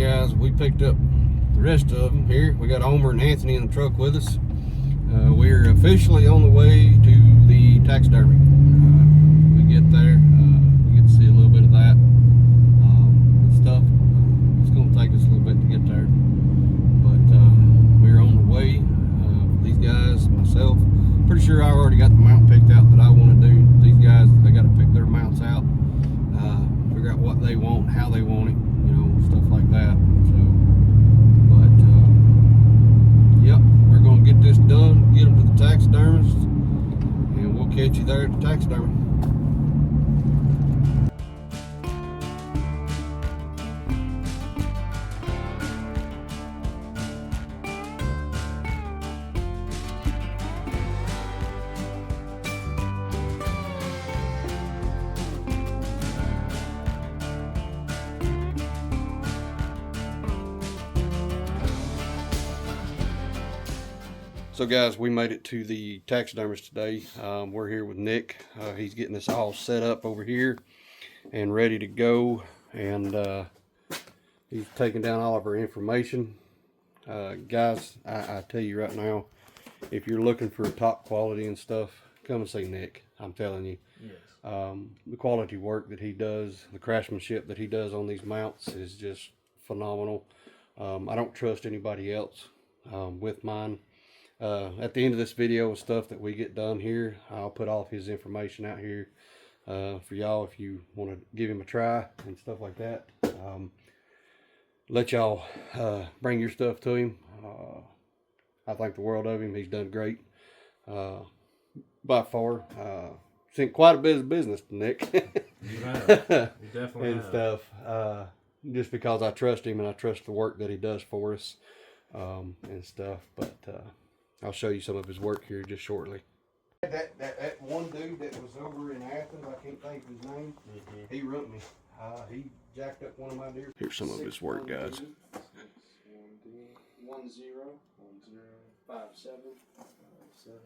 guys, we picked up the rest of them here. We got Omer and Anthony in the truck with us. We're officially on the way to the taxidermy. We get there, we get to see a little bit of that stuff. It's going to take us a little bit to get there, but we're on the way. These guys, myself, pretty sure I already got the mount picked out that I want to do. These guys, they got to pick their mounts out, figure out what they want, how they want it, you know, stuff like that. So, but yep, we're gonna get this done, get them to the taxidermist, and we'll catch you there at the taxidermy. So guys, we made it to the taxidermist today. We're here with Nick. He's getting this all set up over here and ready to go. And he's taking down all of our information. Guys, I tell you right now, if you're looking for top quality and stuff, come and see Nick. I'm telling you. Yes. The quality work that he does, the craftsmanship that he does on these mounts is just phenomenal. I don't trust anybody else with mine. At the end of this video and stuff that we get done here, I'll put all of his information out here for y'all if you want to give him a try and stuff like that. Let y'all bring your stuff to him. I think the world of him. He's done great by far. Sent quite a bit of business to Nick. You have. You definitely and have. Stuff. Just because I trust him and I trust the work that he does for us and stuff. But I'll show you some of his work here just shortly. That one dude that was over in Athens, I can't think of his name, he rumped me. He jacked up one of my deer. Here's some of his work, guys. 105757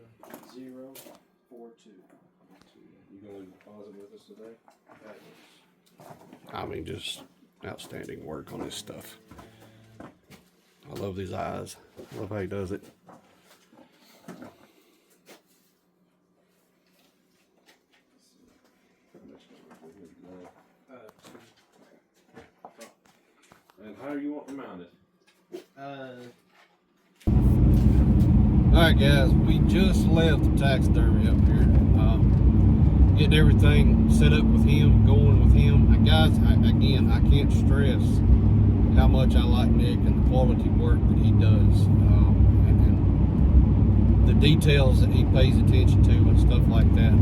You going to deposit with us today? I mean, just outstanding work on this stuff. I love these eyes. I love how he does it. And how you want them mounted? Alright guys, we just left the taxidermy up here. Getting everything set up with him, going with him. And guys, again, I can't stress how much I like Nick and the quality work that he does. And the details that he pays attention to and stuff like that.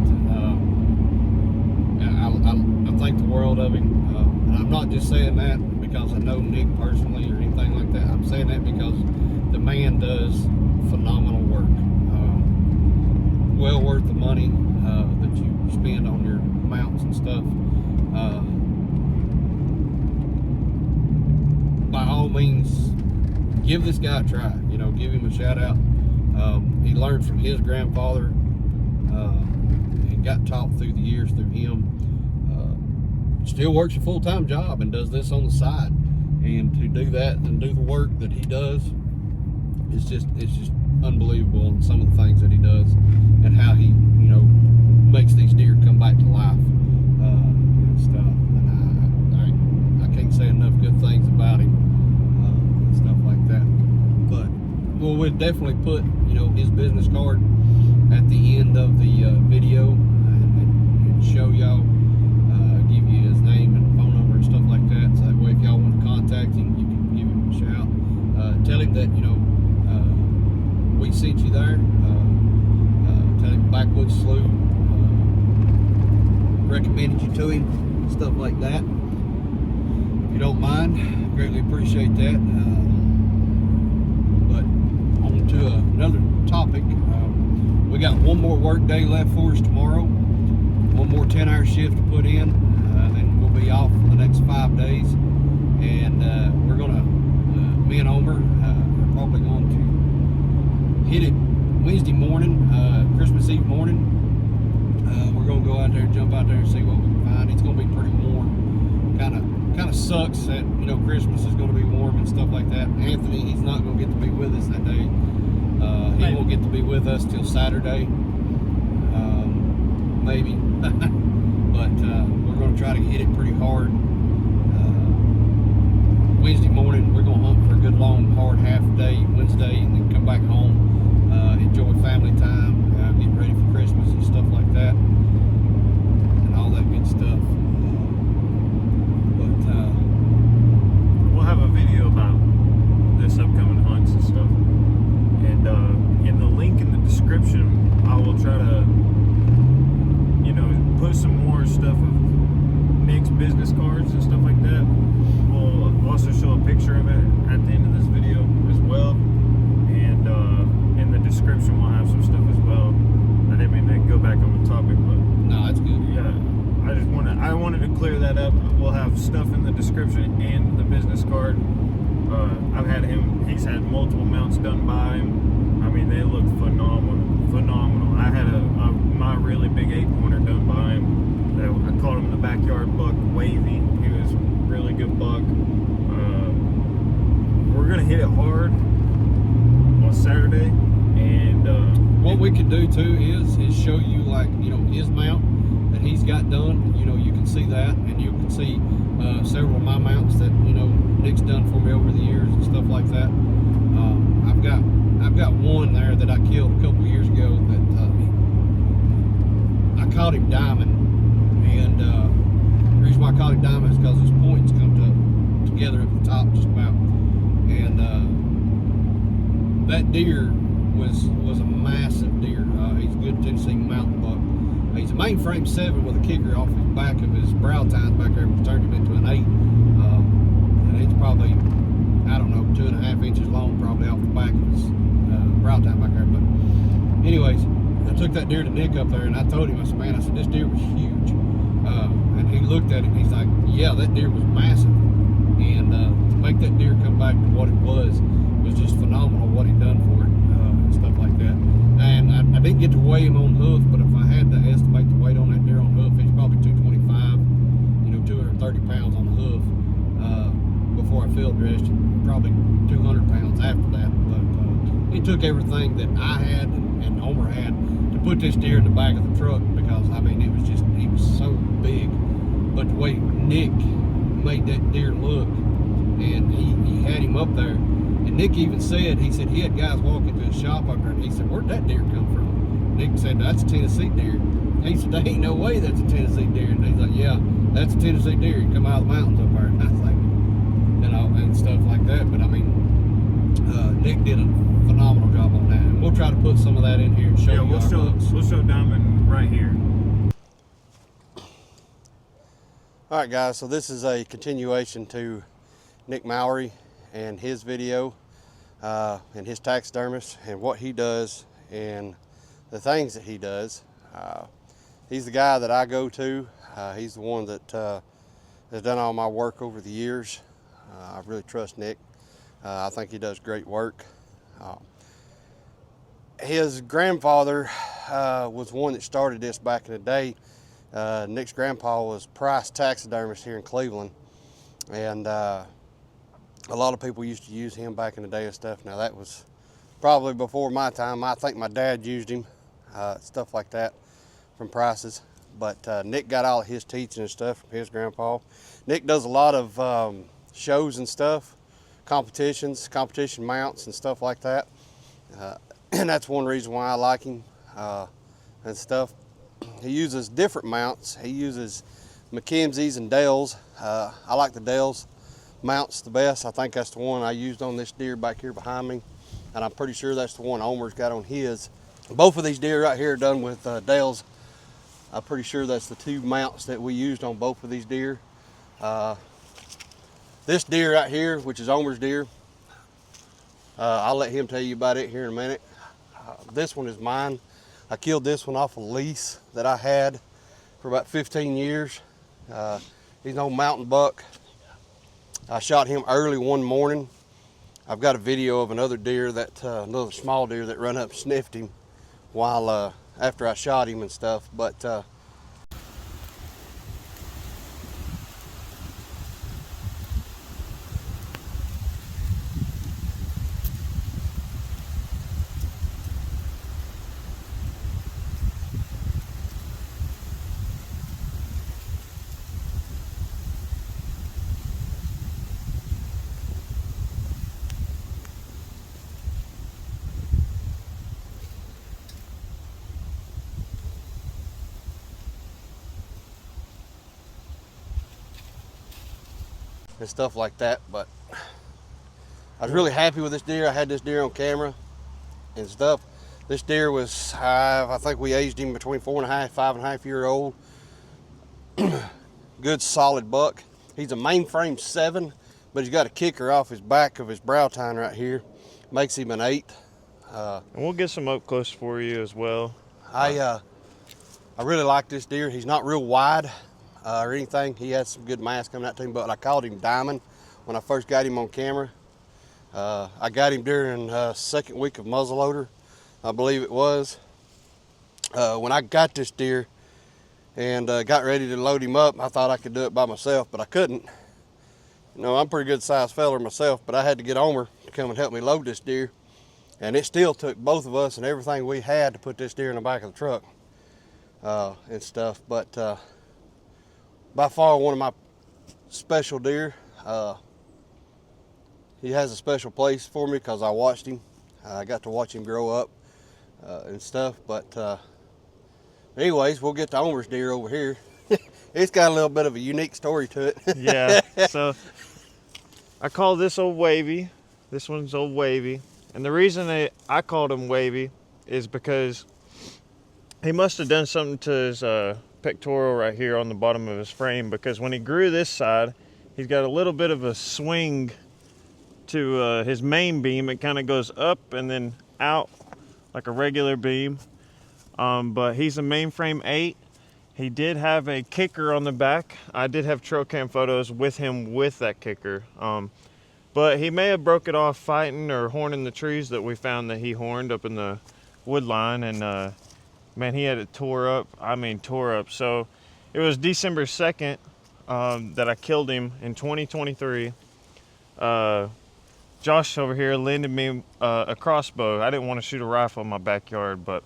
I think the world of him. And I'm not just saying that because I know Nick personally or anything like that. I'm saying that because the man does phenomenal work. Well worth the money that you spend on your mounts and stuff. By all means, give this guy a try. You know, give him a shout out. He learned from his grandfather and got taught through the years through him. Still works a full-time job and does this on the side, and to do that and do the work that he does, it's just unbelievable. And some of the things that he does and how he, you know, makes these deer come back to life and stuff. And I can't say enough good things about him and stuff like that. But we'll definitely put, you know, his business card at the end of the video and show y'all. Give you his name and phone number and stuff like that, so that way if y'all want to contact him, you can give him a shout. Tell him that, you know, we sent you there. Tell him Backwoods Slough recommended you to him, stuff like that. If you don't mind, greatly appreciate that. But on to another topic. We got one more work day left for us tomorrow. One more 10-hour shift to put in. Then we'll be off for the next 5 days, and we're gonna, me and Omer are probably going to hit it Wednesday morning, Christmas Eve morning. We're gonna go out there, jump out there, and see what we can find. It's gonna be pretty warm, kind of sucks that, you know, Christmas is going to be warm and stuff like that. Anthony, he's not going to get to be with us that day. He won't get to be with us till Saturday, maybe. But we're going to try to hit it pretty hard. Wednesday morning, we're going to hunt for a good long, hard half day Wednesday, and then come back home, enjoy family time, get ready for Christmas and stuff like that, and all that good stuff. We'll have a video about this upcoming hunts and stuff, and in the link in the description, I will try to, you know, put some more stuff of Nick's business cards and stuff like that. We'll also show a picture of it at the end of this video as well, and in the description we'll have some stuff as well. I didn't mean to go back on the topic, but No, that's good. yeah, I wanted to clear that up. We'll have stuff in the description and the business card. He's had multiple mounts done by him. I mean, they look phenomenal. I had my really big 8-pointer done by him. I called him the backyard buck, Wavy. He was a really good buck. We're gonna hit it hard on Saturday, and what we could do too is show you, like, you know, his mount that he's got done. You know, you can see that, and you can see several of my mounts that, you know, Nick's done for me over the years and stuff like that. I've got one there that I killed a couple years ago that I called him Diamond, and the reason why I called him Diamond is because his points come together at the top just about, and that deer was a massive deer. He's a good Tennessee mountain buck. He's a mainframe 7 with a kicker off his back of his brow tines back there, which turned him into an 8. And it's probably, I don't know, 2.5 inches long, probably off the back of his brow tine back there. But anyways, I took that deer to Nick up there, and I told him, I said, man, this deer was huge. And he looked at it, and he's like, yeah, that deer was massive. And to make that deer come back to what it was just phenomenal, what he done for it, and stuff like that. And I didn't get to weigh him on hoof, but if I had to estimate the weight on that deer on hoof, he's probably 225, you know, 230 pounds on the hoof. Before I field dressed, probably 200 pounds after that. But it took everything that I had and Homer had to put this deer in the back of the truck, because, I mean, he was so big. But the way Nick made that deer look, and he had him up there, and Nick even said, he had guys walk into his shop up there, and he said, where'd that deer come from? Nick said, that's a Tennessee deer. He said, there ain't no way that's a Tennessee deer. And he's like, yeah, that's a Tennessee deer. He come out of the mountains up there. And I was like, you know, and stuff like that. But I mean, Nick did a phenomenal job on that, and we'll try to put some of that in here and show you our bucks. We'll show Diamond right here. All right, guys, so this is a continuation to Nick Mowery and his video, and his taxidermist, and what he does and the things that he does. He's the guy that I go to. He's the one that has done all my work over the years. I really trust Nick. I think he does great work. His grandfather was one that started this back in the day. Nick's grandpa was Price taxidermist here in Cleveland, and a lot of people used to use him back in the day and stuff. Now, that was probably before my time. I think my dad used him, stuff like that, from Price's. But Nick got all of his teaching and stuff from his grandpa. Nick does a lot of shows and stuff, competition mounts and stuff like that. And that's one reason why I like him and stuff. He uses different mounts. He uses Mackenzie's and Dale's. I like the Dale's mounts the best. I think that's the one I used on this deer back here behind me, and I'm pretty sure that's the one Omer's got on his. Both of these deer right here are done with Dale's. I'm pretty sure that's the two mounts that we used on both of these deer. This deer right here, which is Omer's deer, I'll let him tell you about it here in a minute. This one is mine. I killed this one off a lease that I had for about 15 years. He's an old mountain buck. I shot him early one morning. I've got a video of another deer, another small deer that run up and sniffed him while after I shot him and stuff. But and stuff like that. But I was really happy with this deer. I had this deer on camera and stuff. This deer was, I think we aged him between 4.5, 5.5 year old. Good solid buck. He's a mainframe 7, but he's got a kicker off his back of his brow tine right here. Makes him an 8. And we'll get some up close for you as well. I really like this deer. He's not real wide or anything. He has some good mass coming out to him, but I called him Diamond when I first got him on camera. I got him during second week of muzzleloader, I believe it was. When I got this deer and got ready to load him up, I thought I could do it by myself, but I couldn't. You know, I'm a pretty good sized fella myself, but I had to get Omer to come and help me load this deer. And it still took both of us and everything we had to put this deer in the back of the truck and stuff. But by far one of my special deer. He has a special place for me because I watched him. I got to watch him grow up and stuff. But anyways, we'll get to Omer's deer over here. It's got a little bit of a unique story to it. Yeah, so I call this Old Wavy. This one's Old Wavy. And the reason I called him Wavy is because he must have done something to his pectoral right here on the bottom of his frame, because when he grew this side, he's got a little bit of a swing to his main beam. It kind of goes up and then out like a regular beam. But he's a mainframe 8. He did have a kicker on the back. I did have trail cam photos with him with that kicker. But he may have broke it off fighting or horning the trees that we found that he horned up in the wood line. And man, he had it tore up. I mean, tore up. So it was December 2nd that I killed him in 2023. Josh over here lended me a crossbow. I didn't want to shoot a rifle in my backyard, but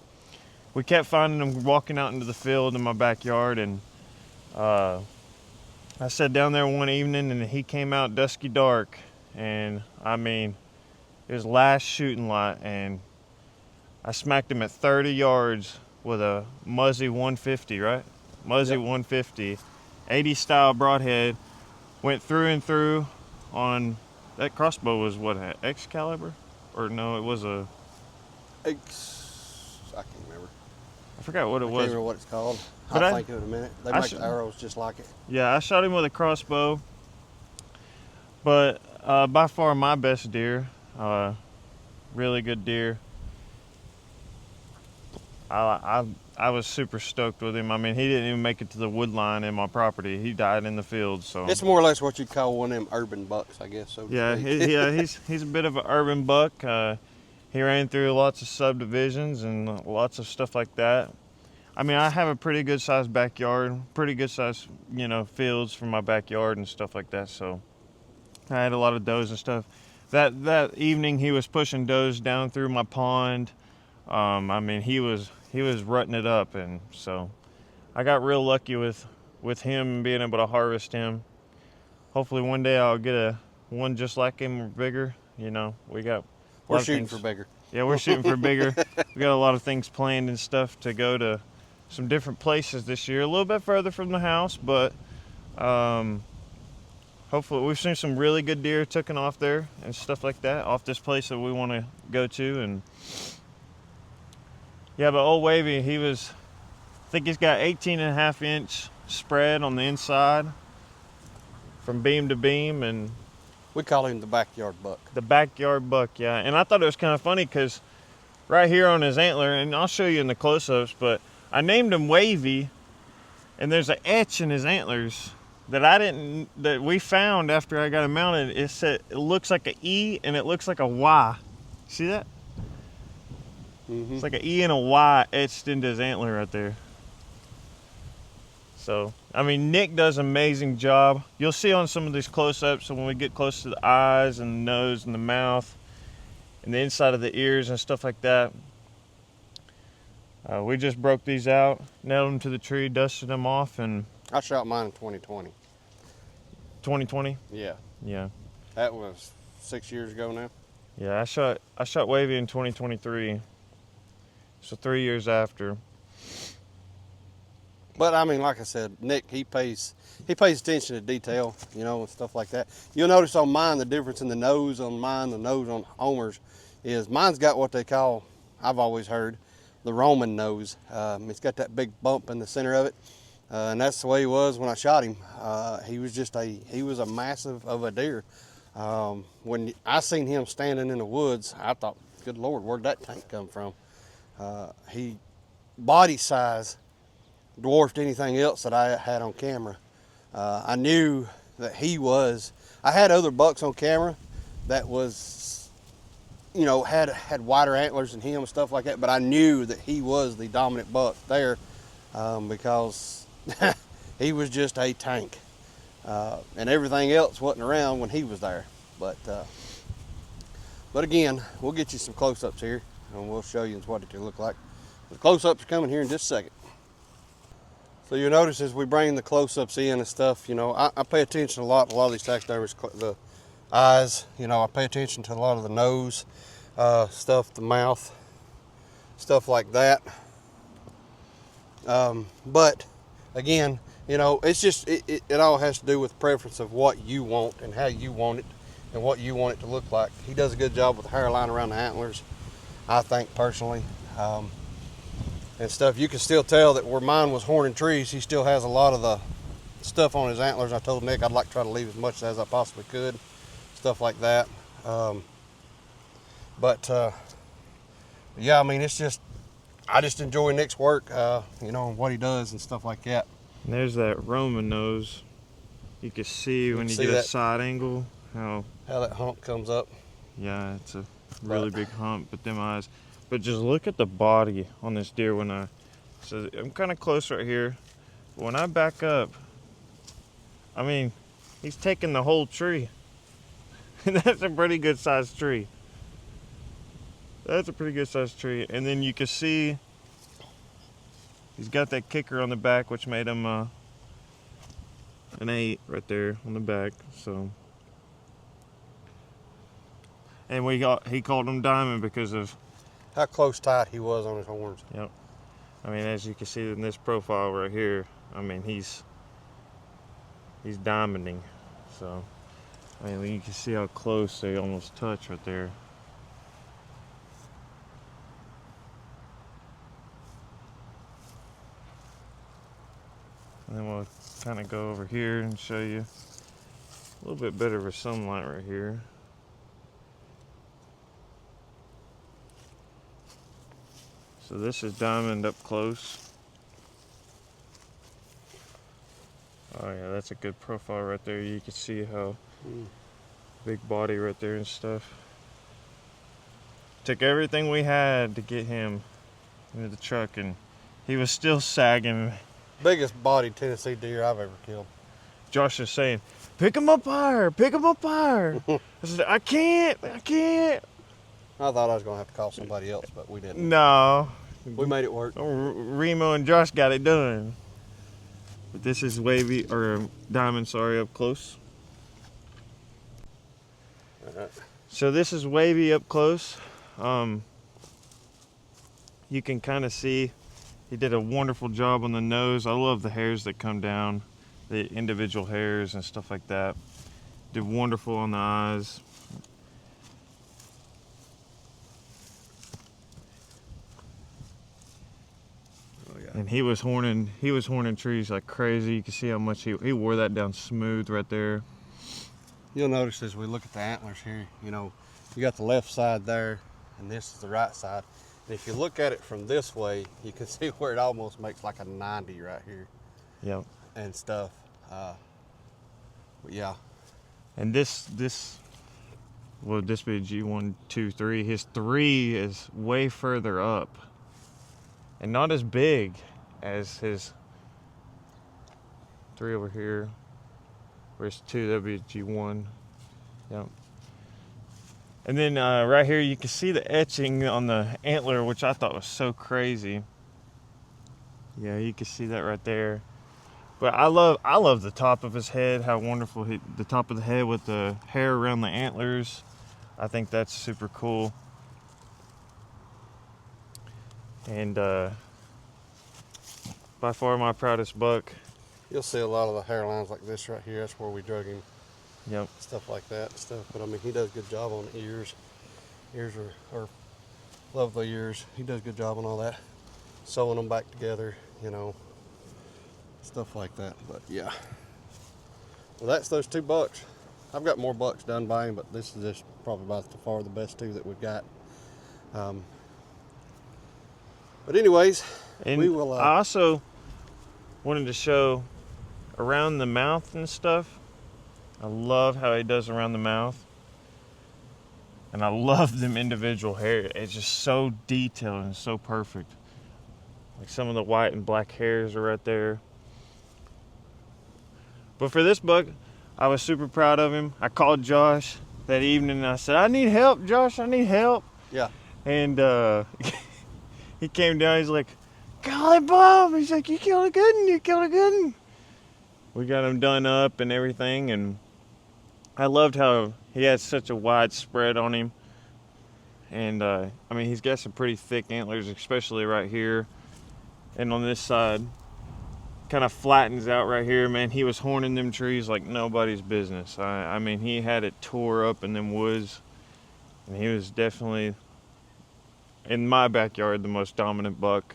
we kept finding him walking out into the field in my backyard. And I sat down there one evening and he came out dusky dark. And I mean, it was last shooting light, and I smacked him at 30 yards with a Muzzy 150, right? Muzzy yep. 150, 80 style broadhead, went through and through on, that crossbow was what, X caliber? Or no, it was a... X, I can't remember. I forgot what it was. I can't remember what it's called. But I'll think of it in a minute. They make the arrows just like it. Yeah, I shot him with a crossbow, but by far my best deer, really good deer. I was super stoked with him. I mean, he didn't even make it to the wood line in my property. He died in the field. So it's more or less what you'd call one of them urban bucks, I guess. So yeah, he's a bit of an urban buck. He ran through lots of subdivisions and lots of stuff like that. I mean, I have a pretty good sized backyard, pretty good sized, fields for my backyard and stuff like that. So I had a lot of does and stuff. That evening he was pushing does down through my pond. I mean, he was rutting it up, and so I got real lucky with him being able to harvest him. Hopefully one day I'll get one just like him or bigger. We're shooting for bigger. Yeah, we're shooting for bigger. We got a lot of things planned and stuff to go to some different places this year, a little bit further from the house, but hopefully we've seen some really good deer taken off there and stuff like that, off this place that we want to go to. And yeah, but Old Wavy, I think he's got 18.5 inch spread on the inside from beam to beam, and we call him the backyard buck. The backyard buck, yeah. And I thought it was kind of funny because right here on his antler, and I'll show you in the close-ups, but I named him Wavy, and there's an etch in his antlers that we found after I got him mounted. It looks like an E and it looks like a Y. See that? Mm-hmm. It's like an E and a Y etched into his antler right there. So, I mean, Nick does an amazing job. You'll see on some of these close-ups, so when we get close to the eyes and the nose and the mouth and the inside of the ears and stuff like that. We just broke these out, nailed them to the tree, dusted them off, and I shot mine in 2020. 2020? Yeah. Yeah. That was 6 years ago now. Yeah, I shot Wavy in 2023. So 3 years after. But I mean, like I said, Nick, he pays attention to detail, you know, and stuff like that. You'll notice on mine, the difference in the nose on mine, the nose on Homer's, is mine's got what they call, I've always heard, the Roman nose. It's got that big bump in the center of it. And that's the way he was when I shot him. He was a massive of a deer. When I seen him standing in the woods, I thought, good Lord, where'd that tank come from? He, body size, dwarfed anything else that I had on camera. I knew that I had other bucks on camera that was, you know, had wider antlers than him and stuff like that, but I knew that he was the dominant buck there because he was just a tank. And everything else wasn't around when he was there. But again, we'll get you some close-ups here and we'll show you what it will look like. The close-ups are coming here in just a second. So you'll notice as we bring the close-ups in and stuff, you know, I pay attention a lot of these taxidermists, the eyes, you know, I pay attention to a lot of the nose stuff, the mouth, stuff like that. But again, you know, it's just, it all has to do with preference of what you want and how you want it and what you want it to look like. He does a good job with the hairline around the antlers, I think, personally. And stuff, you can still tell that where mine was horning trees, he still has a lot of the stuff on his antlers. I told Nick I'd like to try to leave as much as I possibly could, stuff like that. Yeah, I mean, it's just, I just enjoy Nick's work, you know, and what he does and stuff like that. And there's that Roman nose. You can see when you get a side angle how that hump comes up. Yeah, it's a really big hump, but them eyes. But just look at the body on this deer so I'm kind of close right here. When I back up, I mean, he's taking the whole tree. That's a pretty good sized tree. That's a pretty good sized tree. And then you can see he's got that kicker on the back, which made him an 8 right there on the back. So, and he called him Diamond because of how close tight he was on his horns. Yep. I mean, as you can see in this profile right here, I mean, he's diamonding. So, I mean, you can see how close they almost touch right there. And then we'll kind of go over here and show you a little bit better of a sunlight right here. So this is Diamond up close. Oh yeah, that's a good profile right there. You can see how big body right there and stuff. Took everything we had to get him into the truck and he was still sagging. Biggest body Tennessee deer I've ever killed. Josh is saying, pick him up higher, pick him up higher. I said, I can't. I thought I was going to have to call somebody else, but we didn't. No. We made it work. Remo and Josh got it done. But this is Diamond, sorry, up close. Right. So this is Wavy up close. You can kind of see he did a wonderful job on the nose. I love the hairs that come down, the individual hairs and stuff like that. Did wonderful on the eyes. And he was horning trees like crazy. You can see how much he wore that down smooth right there. You'll notice as we look at the antlers here, you know, you got the left side there and this is the right side. And if you look at it from this way, you can see where it almost makes like a 90 right here. Yep. And stuff. But yeah. And this would this be G1, 2, 3? His 3 is way further up. And not as big as his 3 over here. Where's 2? That'd be G1. Yep. And then right here you can see the etching on the antler, which I thought was so crazy. Yeah, you can see that right there. But I love the top of his head, how wonderful the top of the head with the hair around the antlers. I think that's super cool. And but by far my proudest buck. You'll see a lot of the hairlines like this right here. That's where we drug him. Yep. Stuff like that and stuff. But I mean, he does a good job on the ears. Ears are lovely ears. He does a good job on all that. Sewing them back together, you know, stuff like that. But yeah. Well, that's those 2 bucks. I've got more bucks done by him, but this is just probably by far the best 2 that we've got. But anyways, And we will. I also wanted to show around the mouth and stuff. I love how he does around the mouth. And I love them individual hair. It's just so detailed and so perfect. Like some of the white and black hairs are right there. But for this buck, I was super proud of him. I called Josh that evening and I said, I need help, Josh, I need help. Yeah. And he came down, he's like, golly Bob, he's like, you killed a good one, you killed a good one. We got him done up and everything, and I loved how he had such a wide spread on him. And I mean, he's got some pretty thick antlers, especially right here. And on this side, kind of flattens out right here, man. He was horning them trees like nobody's business. I mean, he had it tore up in them woods. And he was definitely, in my backyard, the most dominant buck.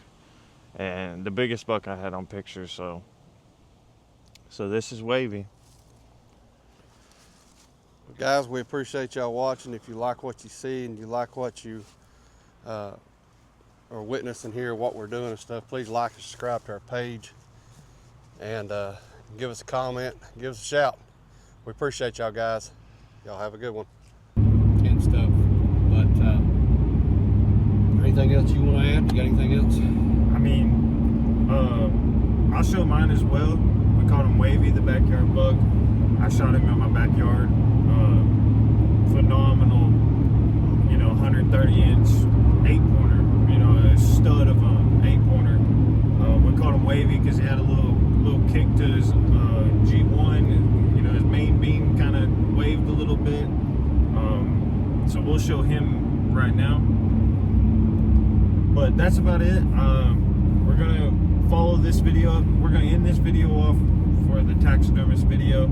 And the biggest buck I had on picture, so this is Wavy. Guys, we appreciate y'all watching. If you like what you see and you like what you are witnessing here, what we're doing and stuff, please like and subscribe to our page, and give us a comment, give us a shout. We appreciate y'all, guys. Y'all have a good one. And stuff. But anything else you want to add? You got anything else? I mean, I'll show mine as well. We called him Wavy, the backyard buck. I shot him in my backyard. Phenomenal, 130-inch 8-pointer. A stud of a 8-pointer. We called him Wavy because he had a little kick to his G1. His main beam kind of waved a little bit. So we'll show him right now. But that's about it. We're gonna follow this video up. We're gonna end this video off for the taxidermist video.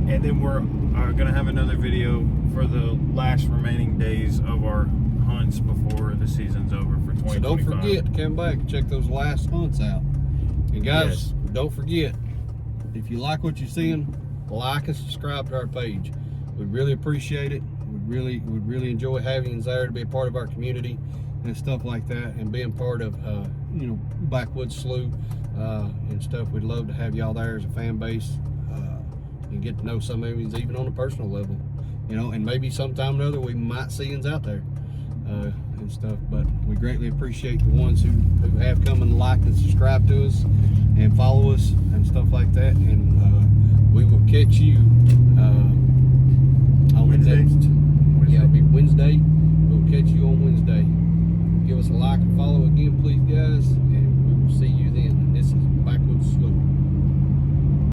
And then we're gonna have another video for the last remaining days of our hunts before the season's over for 2025. So don't forget to come back and check those last hunts out. And guys, Don't forget, if you like what you're seeing, like and subscribe to our page. We really appreciate it. We really enjoy having you there to be a part of our community and stuff like that, and being part of Backwoods Slough and stuff. We'd love to have y'all there as a fan base. And get to know some of you even on a personal level, and maybe sometime or another we might see yous out there and stuff. But we greatly appreciate the ones who have come and liked and subscribed to us and follow us and stuff like that. And we will catch you on Wednesday. the next. Yeah, it'll be Wednesday. We'll catch you on Wednesday. Give us a like and follow again, please, guys.